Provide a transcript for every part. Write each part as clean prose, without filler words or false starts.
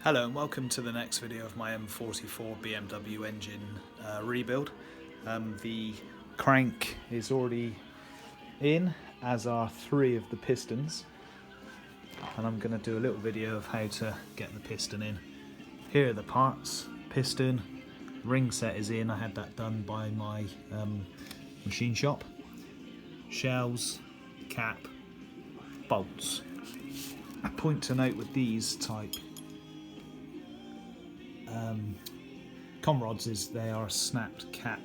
Hello and welcome to the next video of my M44 BMW engine rebuild. The crank is already in, as are 3 of the pistons, and I'm going to do a little video of how to get the piston in. Here are the parts: piston, ring set is in, I had that done by my machine shop, shells, cap, bolts. A point to note with these type conrods is they are snapped cap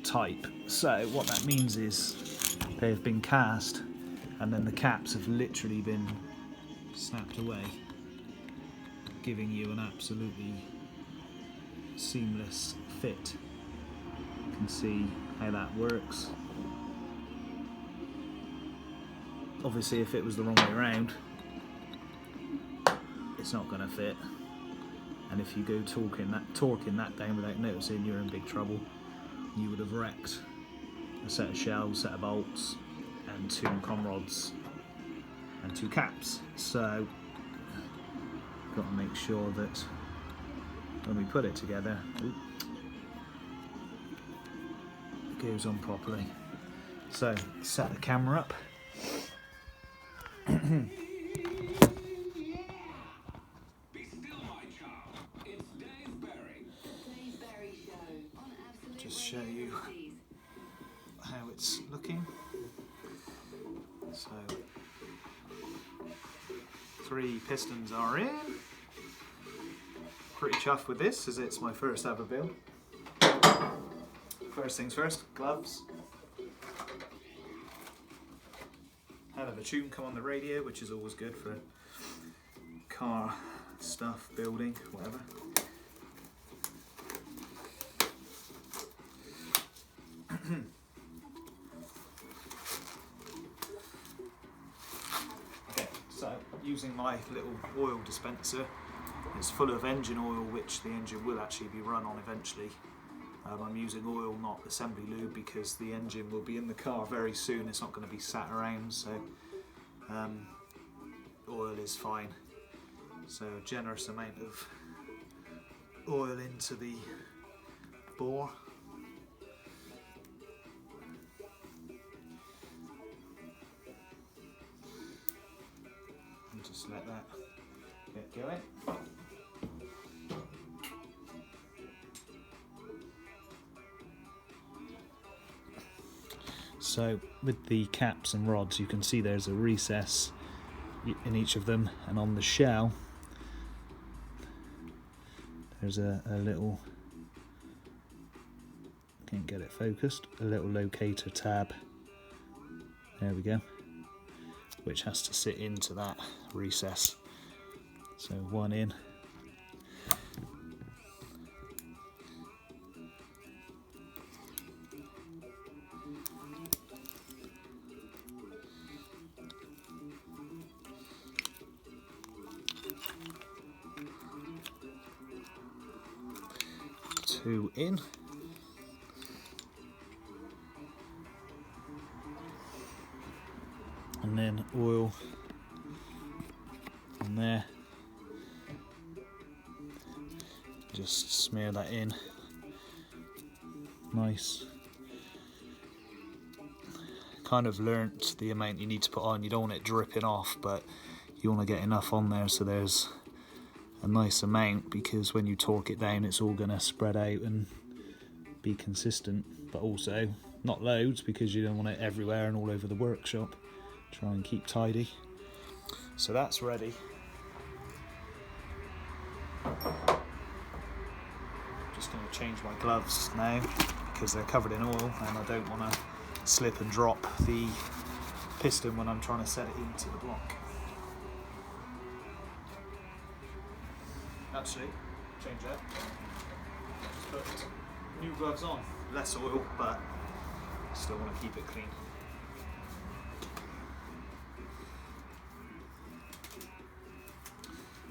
type. So what that means is they have been cast and then the caps have literally been snapped away, giving you an absolutely seamless fit. You can see how that works. Obviously if it was the wrong way around, it's not going to fit. And if you go torquing that down without noticing, you're in big trouble. You would have wrecked a set of shells, set of bolts, and 2 conrods and 2 caps. So, got to make sure that when we put it together, it goes on properly. So, set the camera up. Just show you how it's looking. So 3 pistons are in. Pretty chuffed with this as it's my first ever build. First things first, gloves. Hell of a tune come on the radio, which is always good for car stuff, building, whatever. Okay, so using my little oil dispenser, it's full of engine oil, which the engine will actually be run on eventually. I'm using oil, not assembly lube, because the engine will be in the car very soon. It's not going to be sat around, so oil is fine. So a generous amount of oil into the bore. And just let that get going. So with the caps and rods, you can see there's a recess in each of them, and on the shell there's a little, can't get it focused, a little locator tab, there we go, which has to sit into that recess. So 1 in. Two in. And then oil on there. Just smear that in. Nice. Kind of learnt the amount you need to put on. You don't want it dripping off, but you want to get enough on there so there's a nice amount, because when you torque it down it's all going to spread out and be consistent, but also not loads, because you don't want it everywhere and all over the workshop. Try and keep tidy. So that's ready. Just going to change my gloves now because they're covered in oil and I don't want to slip and drop the piston when I'm trying to set it into the block. Actually, change that. Just put new gloves on. Less oil, but still want to keep it clean.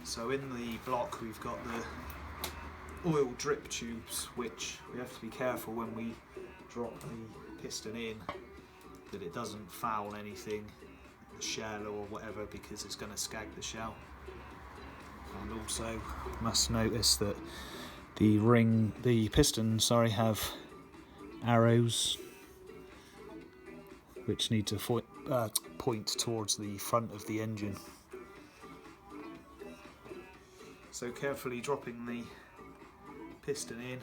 So in the block we've got the oil drip tubes, which we have to be careful when we drop the piston in that it doesn't foul anything, the shell or whatever, because it's going to scag the shell. And Also must notice that the pistons, have arrows which need to point towards the front of the engine. So carefully dropping the piston in,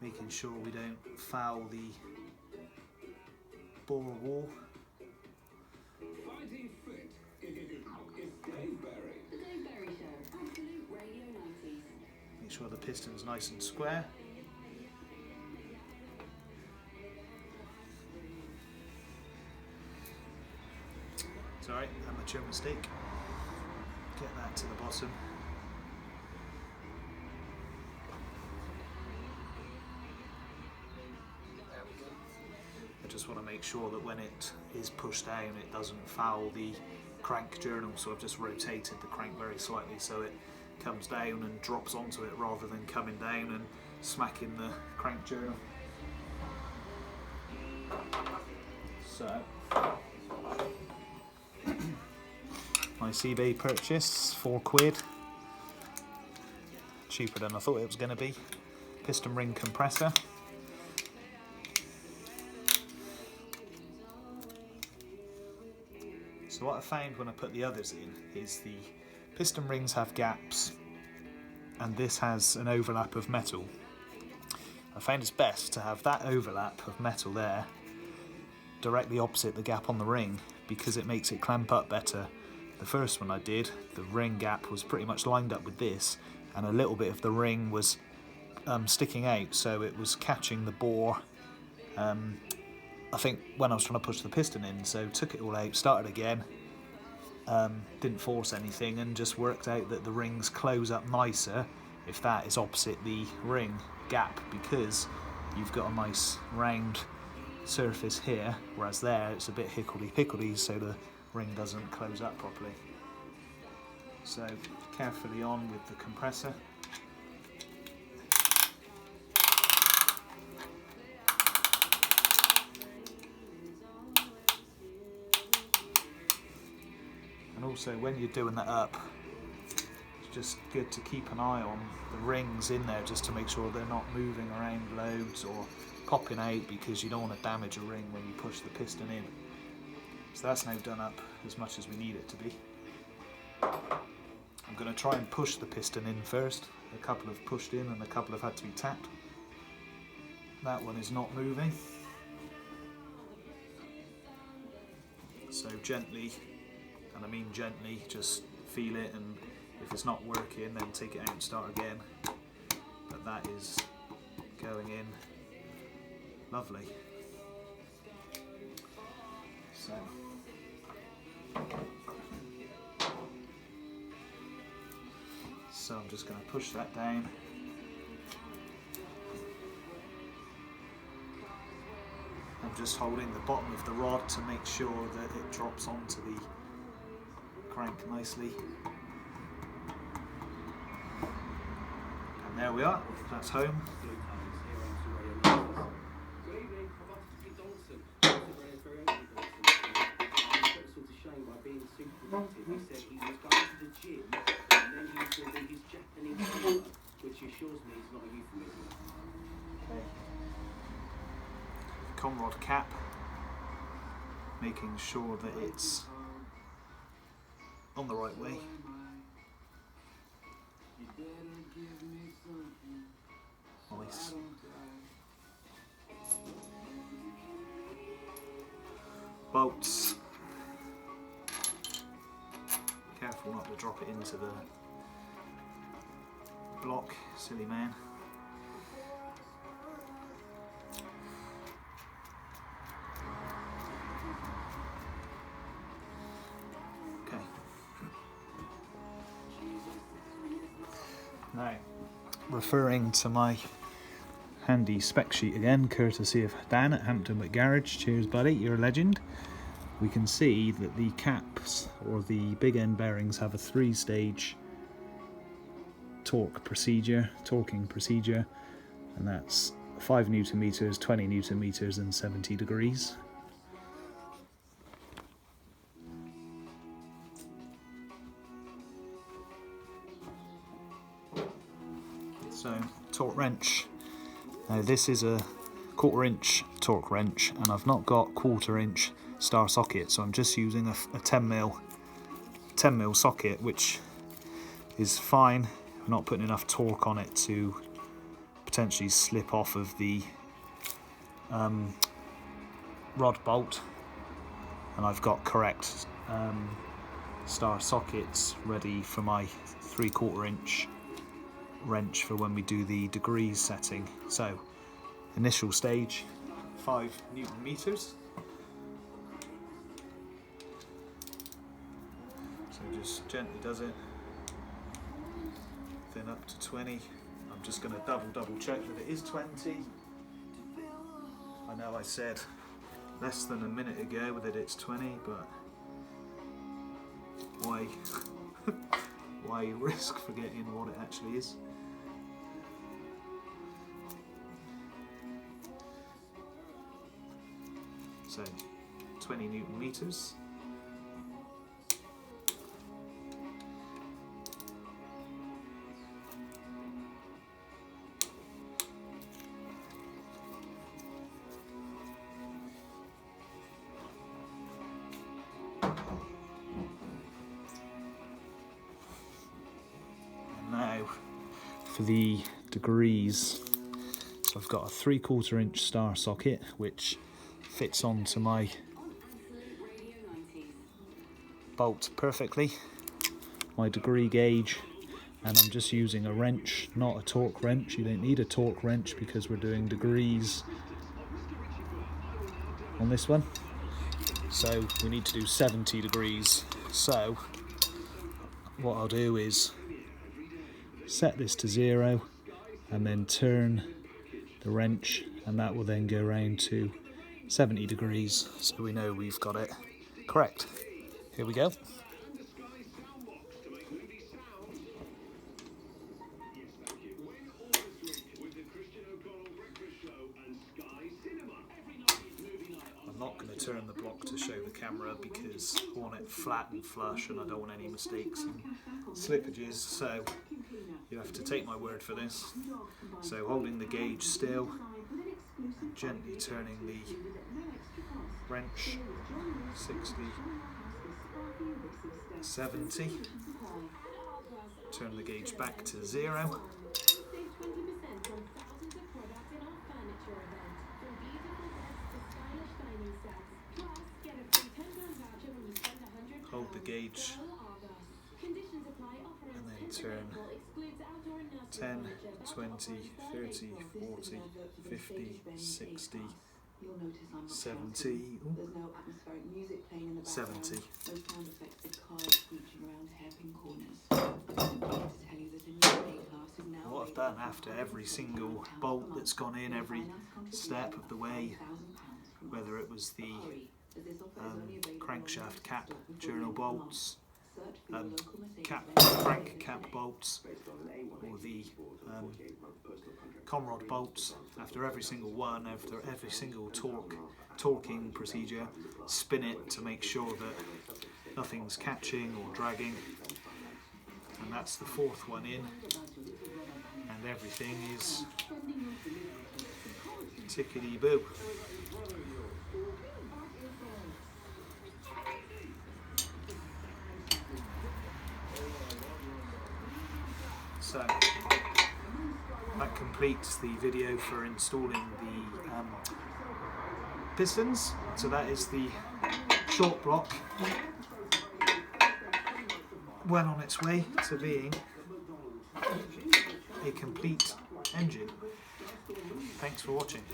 making sure we don't foul the bore wall. Make sure the piston's nice and square. It's alright, amateur mistake. Get that to the bottom. I just want to make sure that when it is pushed down it doesn't foul the crank journal, so I've just rotated the crank very slightly so it comes down and drops onto it rather than coming down and smacking the crank journal. So, nice eBay purchase, £4. Cheaper than I thought it was going to be. Piston ring compressor. So what I found when I put the others in is the piston rings have gaps and this has an overlap of metal. I found it's best to have that overlap of metal there directly opposite the gap on the ring because it makes it clamp up better. The first one I did, the ring gap was pretty much lined up with this and a little bit of the ring was sticking out, so it was catching the bore I think when I was trying to push the piston in, so took it all out, started again, didn't force anything and just worked out that the rings close up nicer if that is opposite the ring gap because you've got a nice round surface here, whereas there it's a bit hickledy-pickledy so the ring doesn't close up properly. So carefully on with the compressor. And also when you're doing that up, it's just good to keep an eye on the rings in there just to make sure they're not moving around loads or popping out because you don't want to damage a ring when you push the piston in. So that's now done up as much as we need it to be. I'm going to try and push the piston in first. A couple have pushed in and a couple have had to be tapped. That one is not moving. So gently, and I mean gently, just feel it, and if it's not working then take it out and start again. But that is going in lovely. So I'm just going to push that down. I'm just holding the bottom of the rod to make sure that it drops onto the crank nicely. And there we are, that's home. He said he was going to the gym and then he was doing his Japanese humor, which assures me it's not a euphemism. Conrod cap, making sure that it's on the right way. Nice. Bolts. Careful not to drop it into the block, silly man. Okay. Now, referring to my handy spec sheet again, courtesy of Dan at Hampton Wick Garage. Cheers buddy, you're a legend. We can see that the caps, or the big end bearings, have a 3-stage torquing procedure, and that's 5 Newton meters, 20 Newton meters and 70 degrees. So, torque wrench. Now this is a 1/4 inch torque wrench, and I've not got 1/4 inch star socket, so I'm just using a 10mm socket, which is fine. I'm not putting enough torque on it to potentially slip off of the rod bolt, and I've got correct star sockets ready for my 3/4 inch wrench for when we do the degrees setting. So initial stage, 5 Newton meters. So just gently does it, then up to 20. I'm just going to double check that it is 20. I know I said less than a minute ago that it's 20, but why why risk forgetting what it actually is? So 20 Newton meters. Now for the degrees, so I've got a 3/4 inch star socket which fits onto my bolt perfectly, my degree gauge, and I'm just using a wrench, not a torque wrench. You don't need a torque wrench because we're doing degrees on this one, so we need to do 70 degrees. So what I'll do is set this to 0 and then turn the wrench, and that will then go round to 70 degrees, so we know we've got it correct. Here we go. I'm not going to turn the block to show the camera because I want it flat and flush and I don't want any mistakes and slippages, so you have to take my word for this. So holding the gauge still and gently turning the wrench, 60, 70, turn the gauge back to 0, hold the gauge and then turn 10, 20, 30, 40, 50, 60, 70, 70. What I've done after every single bolt that's gone in, every step of the way, whether it was the crankshaft cap journal bolts, crank cap bolts, or the conrod bolts, after every single one, after every single torquing procedure, spin it to make sure that nothing's catching or dragging, and that's the 4th one in, and everything is tickety-boo. So that completes the video for installing the pistons. So that is the short block, well on its way to being a complete engine. Thanks for watching.